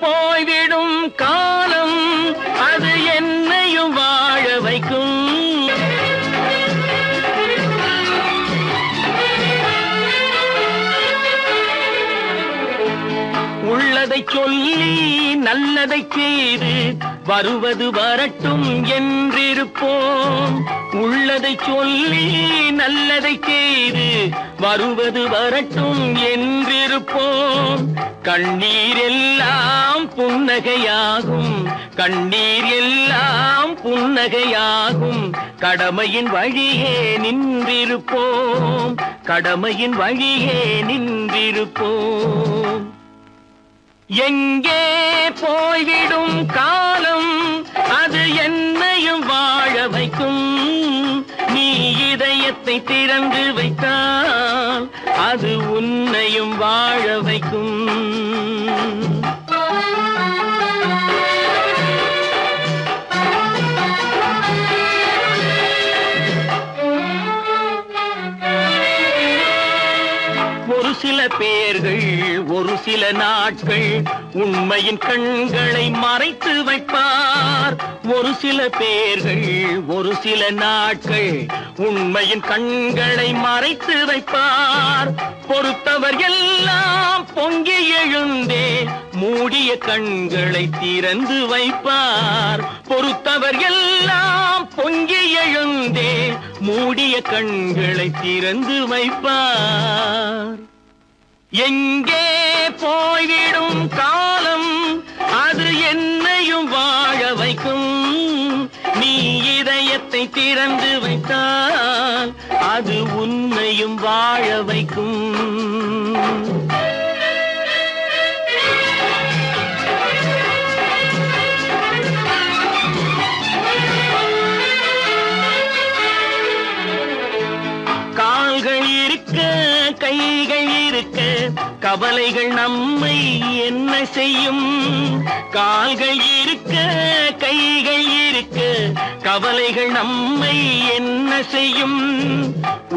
போய்விடும் காலம் அது என்னையும் வாழ வைக்கும். உள்ளதை சொல்லி நல்லதை செய்து வருவது வரட்டும் என்றிருப்போம். உள்ளதை சொல்லி நல்லதை செய்து வருவது வரட்டும் என்றிருப்போம். கண்ணீர் எல்லாம் புன்னகையாகும், கண்ணீர் எல்லாம் புன்னகையாகும். கடமையின் வழியே நின்றிருப்போம், கடமையின் வழியே நின்றிருப்போம். எங்கே போய்விடும் காலம் அது என்னையும் வாழ வைக்கும். நீ இதயத்தை திறந்து வைத்தால் அது உன்னையும் வாழ வைக்கும். ஒரு சில பேர்கள் ஒரு சில நாட்கள் உண்மையின் கண்களை மறைத்து வைப்பார். ஒரு சில பேர்கள் ஒரு சில நாட்கள் உண்மையின் கண்களை மறைத்து வைப்பார். பொறுத்தவர் எல்லாம் பொங்கி எழுந்தே மூடிய கண்களை திறந்து வைப்பார். பொறுத்தவர் எல்லாம் பொங்கி எழுந்தே மூடிய கண்களை திறந்து வைப்பார். எங்கே போய்விடும் காலம் அது என்னையும் வாழ வைக்கும். நீ இதயத்தை திறந்து வைத்தால் அது உன்னையும் வாழ வைக்கும். கால்கள் இருக்க கைகள் இருக்க கவலைகள் நம்மை என்ன செய்யும். கால்கள் இருக்க கைகள் இருக்க கவலைகள் நம்மை என்ன செய்யும்.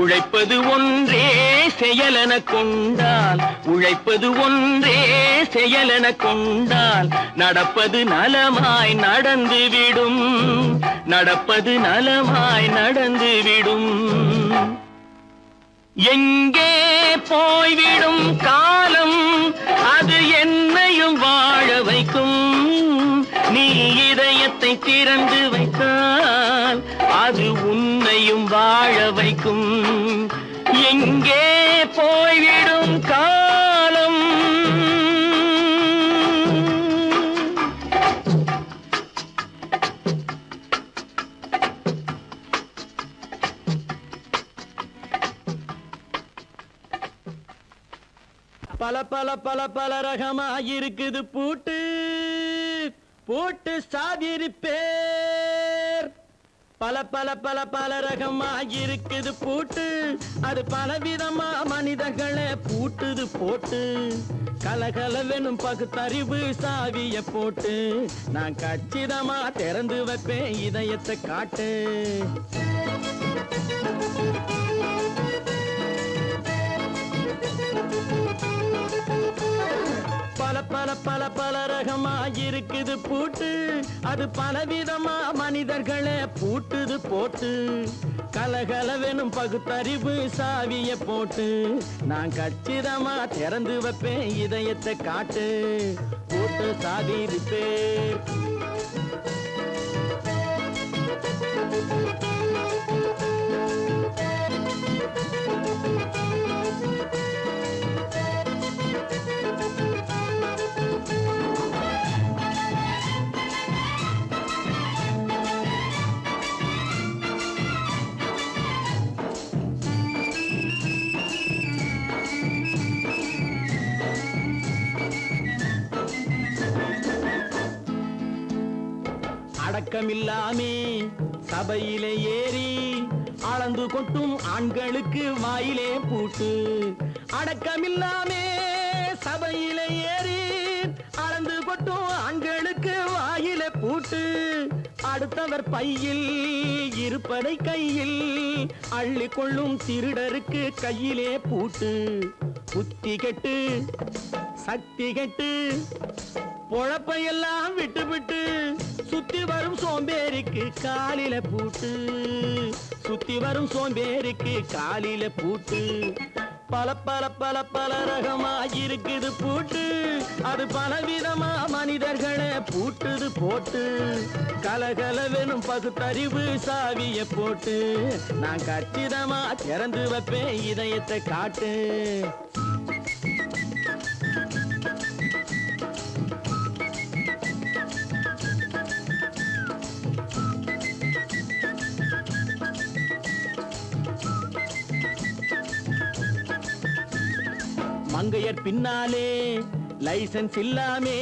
உழைப்பது ஒன்றே செயலென கொண்டால், உழைப்பது ஒன்றே செயலென கொண்டால் நடப்பது நலமாய் நடந்துவிடும், நடப்பது நலமாய் நடந்துவிடும். எங்கே போய்விடும் காலம் அது என்னையும் வாழ வைக்கும். நீ இதயத்தை திறந்து வைத்தால் அது உன்னையும் வாழ வைக்கும். எங்கே போய்விடும் காலம். பல பல பல பல ரகமா இருக்குது பூட்டு, பூட்டு சாதிரி பேர். பல பல பல பல ரகமா இருக்குது பூட்டு, அது பலவிதமா மனிதர்களை பூட்டுது போட்டு. கலகலவெனும் பகுத்தறிவு சாவிய போட்டு நான் கச்சிதமா திறந்து வைப்பேன் இதயத்தை காட்டு. பல பல பல பல ரகமா இருக்குது பூட்டு, அது பலவிதமா மனிதர்களை பூட்டுது போட்டு. கலகலவெனும் பகுத்தறிவு சாவிய போட்டு நான் கச்சிதமா திறந்து வைப்பேன் இதயத்தை காட்டு. பூட்டு சாதிரி பேர். அடக்கமில்லாமே சபையிலே ஏறி அளந்து கொட்டும் ஆண்களுக்கு வாயிலே பூட்டு. அடக்கமில்லாமே சபையிலே ஏறி அளந்து கொட்டும் ஆண்களுக்கு வாயிலே பூட்டு. அடுத்தவர் பையில் இருப்பதை கையில் அள்ளி கொள்ளும் திருடருக்கு கையிலே பூட்டு. புத்தி கெட்டு சக்தி கெட்டு பொழப்பையெல்லாம் விட்டு விட்டு சுத்தி வரும் சோம்பேறிக்கு காலில பூட்டு. சுத்தி வரும் சோம்பேறிக்கு காலில பூட்டு. பல பல பல பல ரகமா இருக்குது பூட்டு. அது பலவிதமா மனிதர்களை பூட்டுது போட்டு. கலகலவெனும் பகுத்தறிவு சாவிய போட்டு நான் கச்சிதமா திறந்து வைப்பேன் இதயத்தை காட்டு. மங்கையர் பின்னாலே லைசன்ஸ் இல்லாமே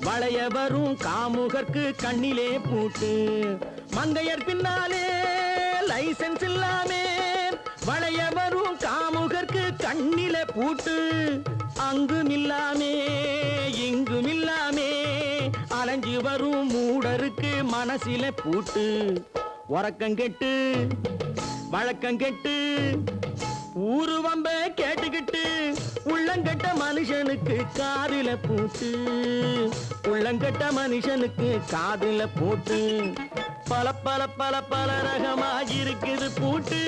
வளைய வரும் காமுகர்க்கு கண்ணிலே பூட்டு. மங்கையர் பின்னாலே லைசன்ஸ் இல்லாமே வளைய வரும் காமுகர்க்கு கண்ணிலே பூட்டு. அங்கும் இல்லாமே இங்கும் இல்லாமே அலைஞ்சு வரும் மூடருக்கு மனசில பூட்டு. உறக்கம் கெட்டு வழக்கம் கெட்டு ஊரு வம்ப கேட்டுக்கிட்டு உள்ளங்கட்ட மனுஷனுக்கு காதில பூட்டு. உள்ளங்கட்ட மனுஷனுக்கு காதில பூட்டு. பல பல பல பல ரகமா இருக்குது பூட்டு.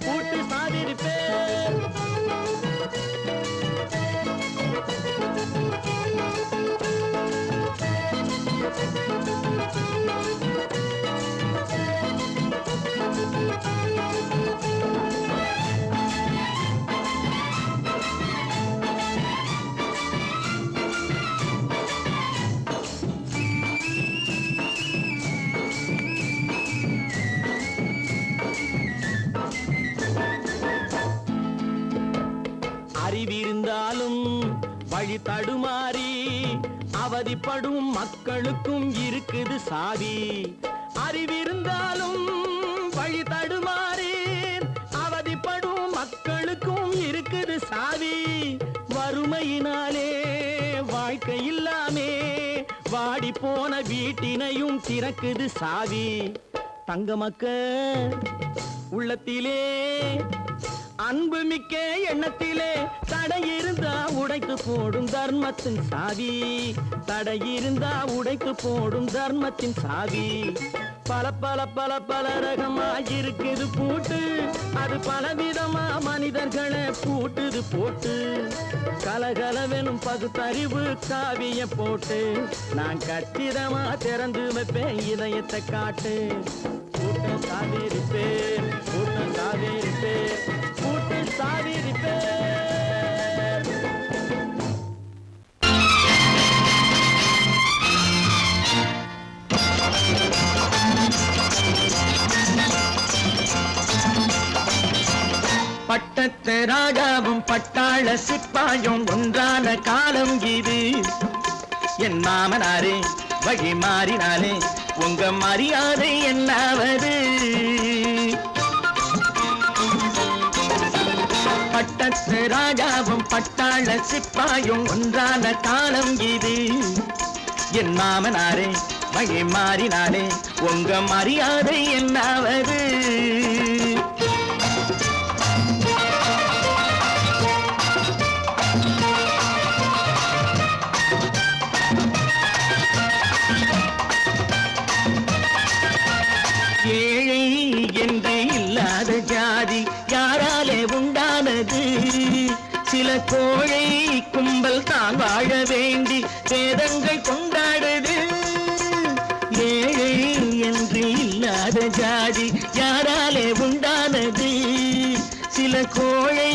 பூட்டு சாதிருப்பேன். அறிவிருந்தாலும் வழி தடுமாறி அவதிப்படும் மக்களுக்கும் இருக்குது சாவி. அறிவிருந்தாலும் வழி தடுமாறி அவதிப்படும் மக்களுக்கும் இருக்குது சாவி. வறுமையினாலே வாழ்க்கை இல்லாமே வாடி போன வீட்டினையும் திறக்குது சாவி. தங்க மக்க உள்ளத்திலே அன்பு மிக்க எண்ணத்திலே தடை இருந்தா உடைத்து போடும் தர்மத்தின் சாவி. தடை இருந்தா உடைத்து போடும் தர்மத்தின் சாவி. பல பல பல பல ரகமா இருக்குது பூட்டு. அது பலவிதமா மனிதர்களை பூட்டுது போட்டு. கலகலவெனும் பகுத்தறிவு காவிய போட்டு நான் கச்சிதமா திறந்து வைப்பேன் இதயத்தை காட்டு. பூட்டு சாதிருப்பேன். பூட்டு சாதிருப்பேன். பூட்டு சாதிருப்பேன். பட்டத்து ராஜாவும் பட்டாள சிப்பாயும் ஒன்றான காலம் இது. என் மாமனாரே வழி மாறினாலே உங்க மரியாதை என்னாவது? பட்டத்து ராஜாவும் பட்டாள சிப்பாயும் ஒன்றான காலம் இது. என் மாமனாரே வழி மாறினாலே உங்க மரியாதை என்னாவது? ஏழை என்று இல்லாத ஜாதி யாராலே உண்டானது? சில கோழை கும்பல் தான் வாழ வேண்டி வேதங்கள் கொண்டாடுது. ஏழை என்று இல்லாத ஜாதி யாராலே உண்டானது? சில கோழை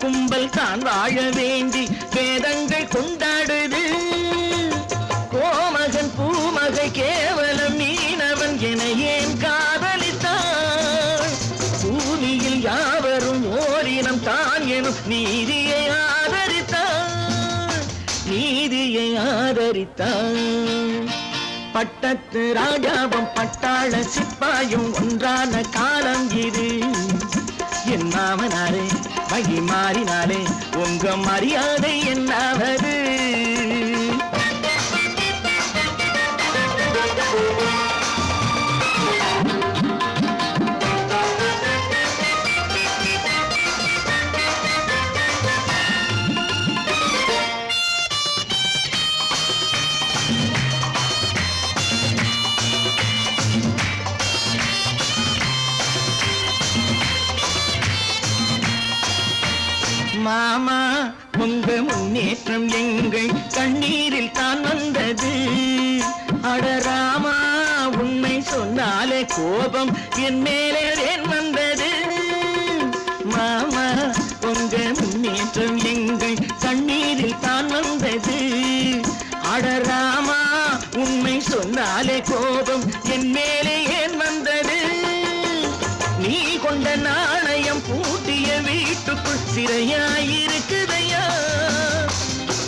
கும்பல் தான் வாழ வேண்டி வேதங்கள் கொண்டாடுது. கோமகன் பூமகை கேவலம் மீனவன் என ஏன் காதலித்தான்? பூமியில் யாவரும் ஓரினம் தான் எனும் நீதியை ஆதரித்தான். நீதியை ஆதரித்தான். பட்டத்து ராஜாவும் பட்டாள சிப்பாயும் ஒன்றான காலம் இது. என் மாமனாரே வழி மாறினாலே உங்க மரியாதை என்னாவது? மாமா உங்க முன்னேற்றம் எங்கள் கண்ணீரில் தான் வந்தது. அடராமா உண்மை சொன்னாலே கோபம் என் மேலே ஏன் வந்தது. மாமா உங்க முன்னேற்றம் எங்கள் கண்ணீரில் தான் வந்தது. அடராமா உண்மை சொன்னாலே கோபம் என் மேலே ஏன் வந்தது. நீ கொண்ட நாணயம் பூட்டிய வீட்டுக்குள் சிறையாயிருக்குதையா.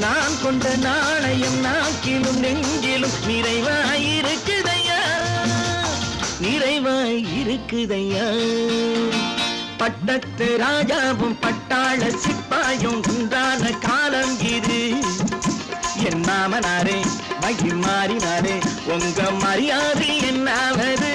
நான் கொண்ட நாணயம் நாக்கிலும் நெஞ்சிலும் நிறைவாயிருக்குதையா, நிறைவாயிருக்குதையா. பட்டத்து ராஜாவும் பட்டாள சிப்பாயும் உண்டான காலம் இது. என் மாமனாரே மகி மாறினாரே உங்க மரியாதை என்னாவது.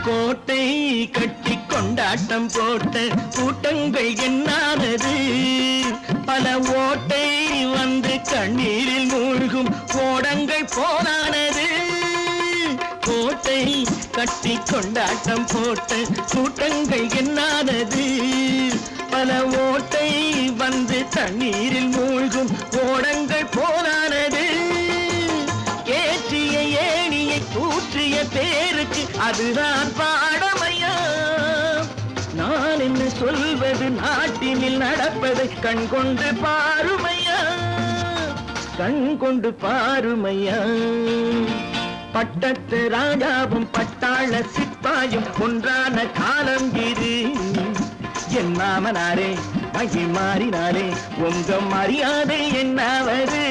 கோட்டை கட்டி கொண்டாட்டம் போட்ட கூட்டங்கள் என்னானது. பல ஓட்டை வந்து கண்ணீரில் மூழ்கும் கோடங்கள் போனானது. கோட்டை கட்டி கொண்டாட்டம் போட்ட கூட்டங்கள் என்னானது. பல ஓட்டை வந்து தண்ணீரில் மூழ்கும் கோடங்கள் போனானது. ஏற்றிய ஏணியை கூற்றிய பேருக்கு அதுதான் பாடமையா. நான் என்ன சொல்வது நாட்டினில் நடப்பதை கண் கொண்டு பாருமையா, கண் கொண்டு பாருமையா. பட்டத்து ராஜாவும் பட்டாள சிப்பாயும் ஒன்றான காலம் இது. என் மாமனாரே மகி மாறினாரே உங்க மரியாதை என்னாவது.